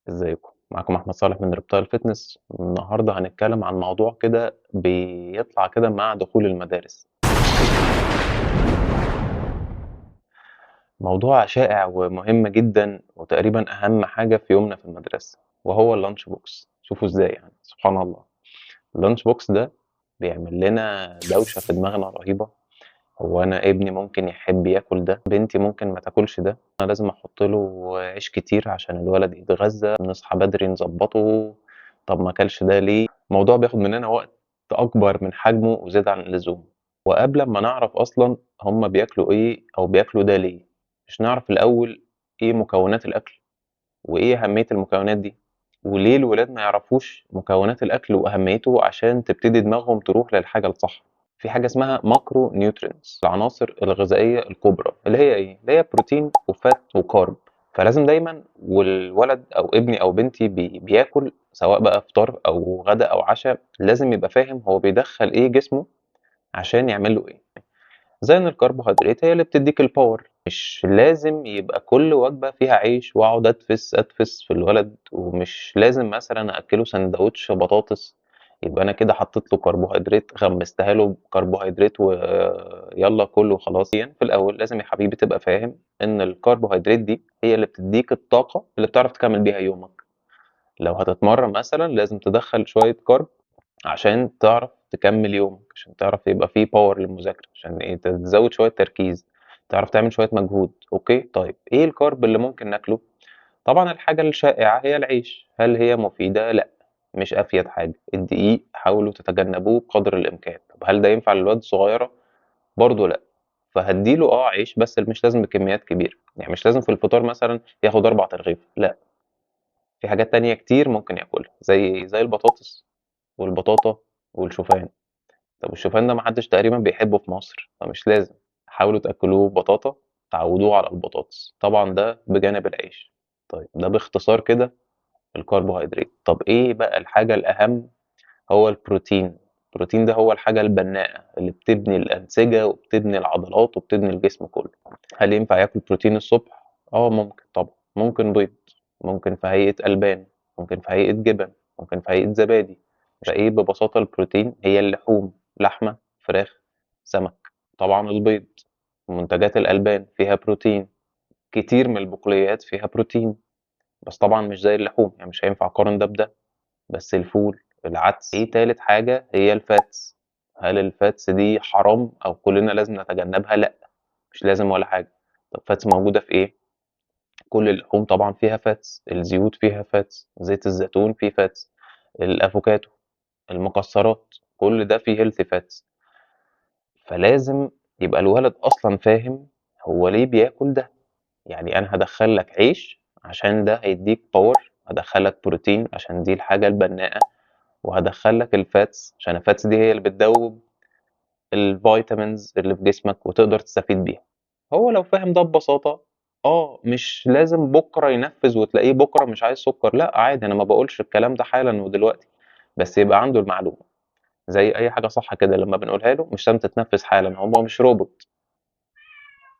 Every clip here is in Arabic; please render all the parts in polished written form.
ازيكم؟ معاكم احمد صالح من ريبتايل فيتنس. النهارده هنتكلم عن موضوع كده بيطلع كده مع دخول المدارس. موضوع شائع ومهم جدا وتقريبا اهم حاجه في يومنا في المدرسه، وهو اللانش بوكس. شوفوا ازاي، يعني سبحان الله. اللانش بوكس ده بيعمل لنا دوشه في دماغنا رهيبه. هو انا ابني ممكن يحب ياكل ده، بنتي ممكن ما تاكلش ده، انا لازم احط له عيش كتير عشان الولد يتغذى، نصحى بدري نظبطه. طب ما اكلش ده ليه؟ الموضوع بياخد مننا وقت اكبر من حجمه وزيادة عن اللزوم. وقبل ما نعرف اصلا هما بياكلوا ايه او بياكلوا ده ليه، مش نعرف الاول ايه مكونات الاكل وايه اهمية المكونات دي، وليه الولاد ما يعرفوش مكونات الاكل واهميته عشان تبتدي دماغهم تروح للحاجة الصح. في حاجة اسمها ماكرو نيوترينتس، العناصر الغذائية الكبرى، اللي هي ايه؟ اللي هي بروتين وفات وكارب. فلازم دايما والولد او ابني او بنتي بياكل، سواء بقى فطار او غدا او عشاء، لازم يبقى فاهم هو بيدخل ايه جسمه عشان يعمل له ايه. زي ان الكربوهيدرات هي اللي بتديك الباور، مش لازم يبقى كل وجبة فيها عيش واقعد ادفس في الولد، ومش لازم مثلا اكله سندوتش بطاطس يبقى انا كده حطيت له كربوهيدرات، غمستها له كربوهيدرات ويلا كله خلاص. يعني في الاول لازم يا حبيبي تبقى فاهم ان الكربوهيدرات دي هي اللي بتديك الطاقة اللي بتعرف تكمل بيها يومك. لو هتتمرن مثلا لازم تدخل شوية كارب عشان تعرف تكمل يومك، عشان تعرف يبقى في باور للمذاكرة، عشان إيه؟ تزود شوية تركيز، تعرف تعمل شوية مجهود. أوكي، طيب إيه الكارب اللي ممكن ناكله؟ طبعا الحاجة الشائعة هي العيش. هل هي مفيدة؟ لأ، مش أفيد حاجة. الدقيق حاولوا تتجنبوه بقدر الإمكان. طب هل ده ينفع للواد الصغيرة؟ برضه لأ. فهديله عيش، بس مش لازم بكميات كبيرة، يعني مش لازم في الفطار مثلا ياخد 4 ترغيف، لأ. في حاجات تانية كتير ممكن ياكلها، زي البطاطس والبطاطا والشوفان. طب الشوفان ده ما حدش تقريبا بيحبه في مصر، فمش لازم. حاولوا تاكلوه بطاطا، تعودوه على البطاطس، طبعا ده بجانب العيش. طيب ده باختصار كده الكربوهيدرات. طب ايه بقى الحاجة الأهم؟ هو البروتين. البروتين ده هو الحاجة البناءة اللي بتبني الأنسجة وبتبني العضلات وبتبني الجسم كله. هل ينفع ياكل بروتين الصبح؟ اه ممكن طبعا. ممكن بيض، ممكن في هيئة ألبان، ممكن في هيئة جبن، ممكن في هيئة زبادي. فايه ببساطة البروتين هي اللحوم، لحمة، فراخ، سمك. طبعا البيض، منتجات الألبان فيها بروتين، كتير من البقوليات فيها بروتين، بس طبعا مش زي اللحوم، يعني مش هينفع أقارن ده بده. بس الفول، العدس. ايه تالت حاجة؟ هي الفاتس. هل الفاتس دي حرام أو كلنا لازم نتجنبها؟ لأ، مش لازم ولا حاجة. طب فاتس موجودة في ايه؟ كل اللحوم طبعا فيها فاتس، الزيوت فيها فاتس، زيت الزيتون فيه فاتس، الافوكاتو، المكسرات، كل ده فيه هيلثي فاتس. فلازم يبقى الولد اصلا فاهم هو ليه بياكل ده. يعني انا هدخل لك عيش عشان ده هيديك باور، هدخل لك بروتين عشان دي الحاجة البناءة، وهدخل لك الفاتس عشان الفاتس دي هي اللي بتدوب الفيتامينز اللي في جسمك وتقدر تستفيد بيها. هو لو فاهم ده ببساطة، مش لازم بكرة ينفذ وتلاقيه بكرة مش عايز سكر، لأ عادي، أنا ما باقولش الكلام ده حالًا ودلوقتي، بس يبقى عنده المعلومة. زي أي حاجة صح كده لمّا بنقولها له مش لازم تتنفذ حالًا، هو مش روبوت.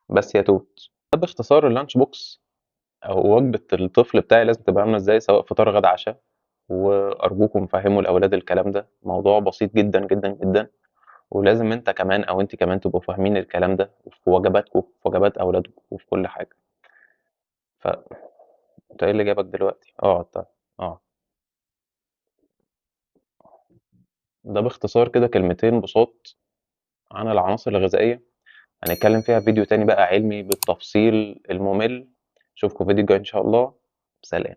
بس يا توت، ده باختصار الlunch box أو وجبة الطفل بتاعي لازم تبقى عاملة إزاي، سواء فطار، غدا، عشا. وأرجوكم فهّموا الأولاد الكلام ده، موضوع بسيط جدًا، جدًا، جدًا. ولازم أنت كمان أو أنتِ كمان تبقوا فاهمين الكلام ده في وجباتكم، في وجبات أولادكم، وفي كل حاجة. أنت إيه اللي جابك دلوقتي؟ اقعد طيب، اقعد. ده باختصار كده كلمتين بساط عن العناصر الغذائية. هنتكلم فيها في فيديو تاني بقى علمي بالتفصيل الممل. أشوفكم في فيديو جاي إن شاء الله. سلام.